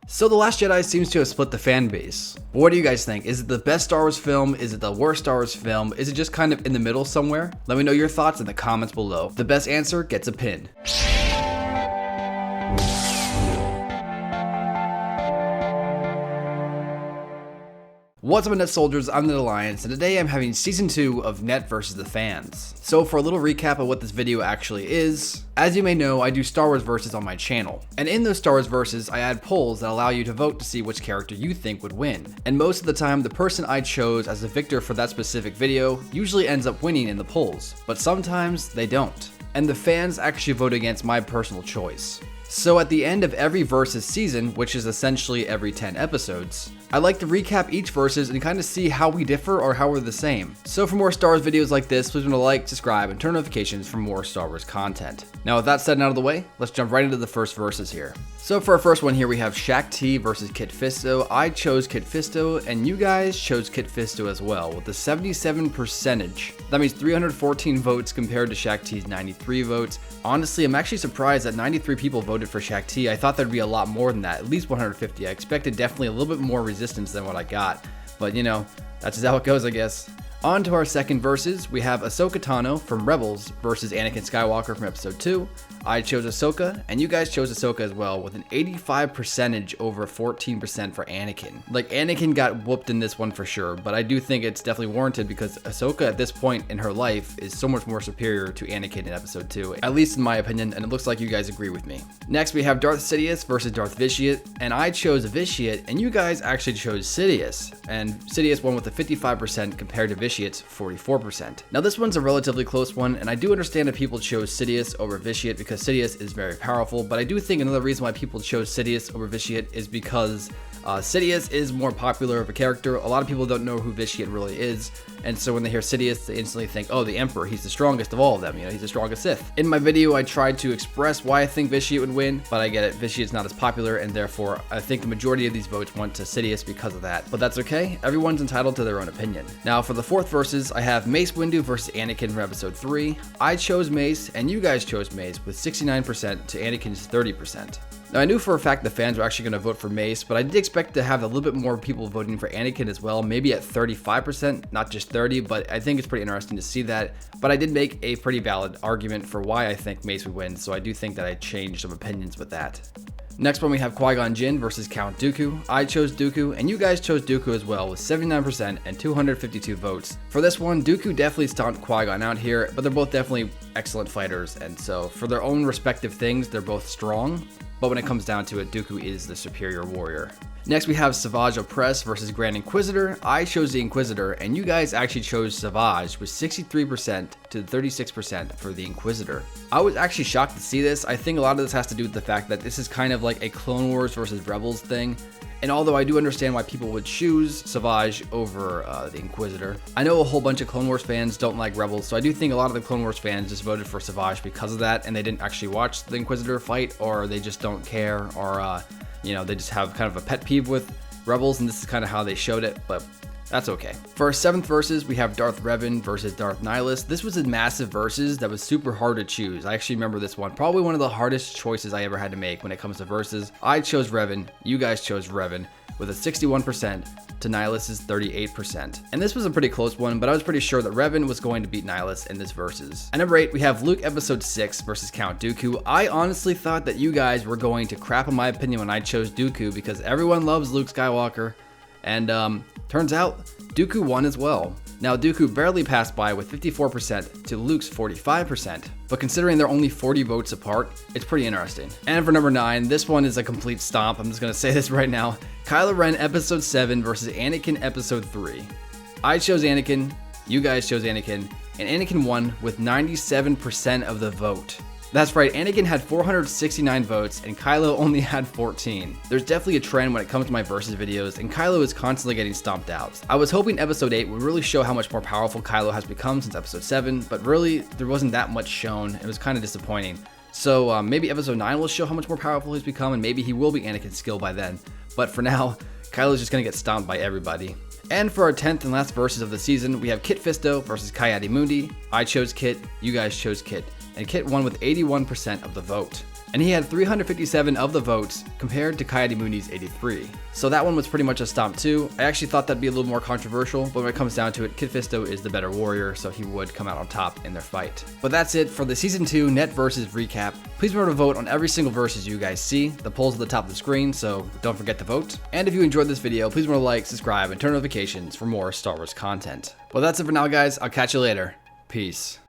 So The Last Jedi seems to have split the fan base. But what do you guys think? Is it the best Star Wars film? Is it the worst Star Wars film? Is it just kind of in the middle somewhere? Let me know your thoughts in the comments below. The best answer gets a pin. What's up, Net Soldiers? I'm Net Alliance, and today I'm having Season 2 of Net vs. the Fans. So for a little recap of what this video actually is, as you may know, I do Star Wars Versus on my channel. And in those Star Wars Versus, I add polls that allow you to vote to see which character you think would win. And most of the time, the person I chose as the victor for that specific video usually ends up winning in the polls. But sometimes they don't. And the fans actually vote against my personal choice. So at the end of every Versus season, which is essentially every 10 episodes, I like to recap each Versus and kind of see how we differ or how we're the same. So for more Star Wars videos like this, please remember to like, subscribe, and turn notifications for more Star Wars content. Now with that said and out of the way, let's jump right into the first Versus here. So for our first one here, we have Shaak Ti versus Kit Fisto. I chose Kit Fisto, and you guys chose Kit Fisto as well, with a 77%. That means 314 votes compared to Shaak Ti's 93 votes. Honestly, I'm actually surprised that 93 people voted for Shaak Ti. I thought there'd be a lot more than that, at least 150. I expected definitely a little bit more resistance than what I got, but you know, that's just how it goes, I guess. On to our second Versus, we have Ahsoka Tano from Rebels versus Anakin Skywalker from Episode 2. I chose Ahsoka, and you guys chose Ahsoka as well, with an 85% over 14% for Anakin. Like, Anakin got whooped in this one for sure, but I do think it's definitely warranted because Ahsoka at this point in her life is so much more superior to Anakin in Episode 2, at least in my opinion, and it looks like you guys agree with me. Next, we have Darth Sidious versus Darth Vitiate, and I chose Vitiate, and you guys actually chose Sidious, and Sidious won with a 55% compared to Vitiate's 44%. Now this one's a relatively close one, and I do understand that people chose Sidious over Vitiate because Sidious is very powerful, but I do think another reason why people chose Sidious over Vitiate is because Sidious is more popular of a character. A lot of people don't know who Vitiate really is, and so when they hear Sidious, they instantly think, oh, the Emperor, he's the strongest of all of them, you know, he's the strongest Sith. In my video, I tried to express why I think Vitiate would win, but I get it, Vitiate's not as popular, and therefore, I think the majority of these votes went to Sidious because of that. But that's okay, everyone's entitled to their own opinion. Now, for the fourth Versus, I have Mace Windu versus Anakin from Episode 3. I chose Mace, and you guys chose Mace, with 69% to Anakin's 30%. Now, I knew for a fact the fans were actually going to vote for Mace, but I did expect to have a little bit more people voting for Anakin as well, maybe at 35%, not just 30, but I think it's pretty interesting to see that. But I did make a pretty valid argument for why I think Mace would win, so I do think that I changed some opinions with that. Next one, we have Qui-Gon Jinn versus Count Dooku. I chose Dooku, and you guys chose Dooku as well, with 79% and 252 votes. For this one, Dooku definitely stomped Qui-Gon out here, but they're both definitely excellent fighters, and so for their own respective things, they're both strong. But when it comes down to it, Dooku is the superior warrior. Next, we have Savage Opress versus Grand Inquisitor. I chose the Inquisitor, and you guys actually chose Savage with 63% to 36% for the Inquisitor. I was actually shocked to see this. I think a lot of this has to do with the fact that this is kind of like a Clone Wars versus Rebels thing. And although I do understand why people would choose Savage over the Inquisitor, I know a whole bunch of Clone Wars fans don't like Rebels, so I do think a lot of the Clone Wars fans just voted for Savage because of that, and they didn't actually watch the Inquisitor fight, or they just don't care, or you know, they just have kind of a pet peeve with Rebels, and this is kind of how they showed it, but that's okay. For our seventh Versus, we have Darth Revan versus Darth Nihilus. This was a massive Versus that was super hard to choose. I actually remember this one. Probably one of the hardest choices I ever had to make when it comes to Versus. I chose Revan. You guys chose Revan with a 61% to Nihilus's 38%. And this was a pretty close one, but I was pretty sure that Revan was going to beat Nihilus in this Versus. At number 8, we have Luke Episode 6 versus Count Dooku. I honestly thought that you guys were going to crap on my opinion when I chose Dooku because everyone loves Luke Skywalker. And turns out, Dooku won as well. Now, Dooku barely passed by with 54% to Luke's 45%, but considering they're only 40 votes apart, it's pretty interesting. And for number 9, this one is a complete stomp. I'm just going to say this right now. Kylo Ren Episode 7 versus Anakin Episode 3. I chose Anakin, you guys chose Anakin, and Anakin won with 97% of the vote. That's right, Anakin had 469 votes and Kylo only had 14. There's definitely a trend when it comes to my Versus videos, and Kylo is constantly getting stomped out. I was hoping Episode 8 would really show how much more powerful Kylo has become since Episode 7, but really, there wasn't that much shown. It was kind of disappointing. So maybe Episode 9 will show how much more powerful he's become, and maybe he will be Anakin's skill by then. But for now, Kylo's just gonna get stomped by everybody. And for our 10th and last Versus of the season, we have Kit Fisto versus Ki-Adi Mundi. I chose Kit, you guys chose Kit, and Kit won with 81% of the vote. and he had 357 of the votes compared to Coyote Mooney's 83. So that one was pretty much a stomp too. I actually thought that'd be a little more controversial, but when it comes down to it, Kid Fisto is the better warrior, so he would come out on top in their fight. But that's it for the Season 2 Net Versus recap. Please remember to vote on every single versus you guys see. The poll's at the top of the screen, so don't forget to vote. And if you enjoyed this video, please remember to like, subscribe, and turn notifications for more Star Wars content. Well, that's it for now, guys. I'll catch you later. Peace.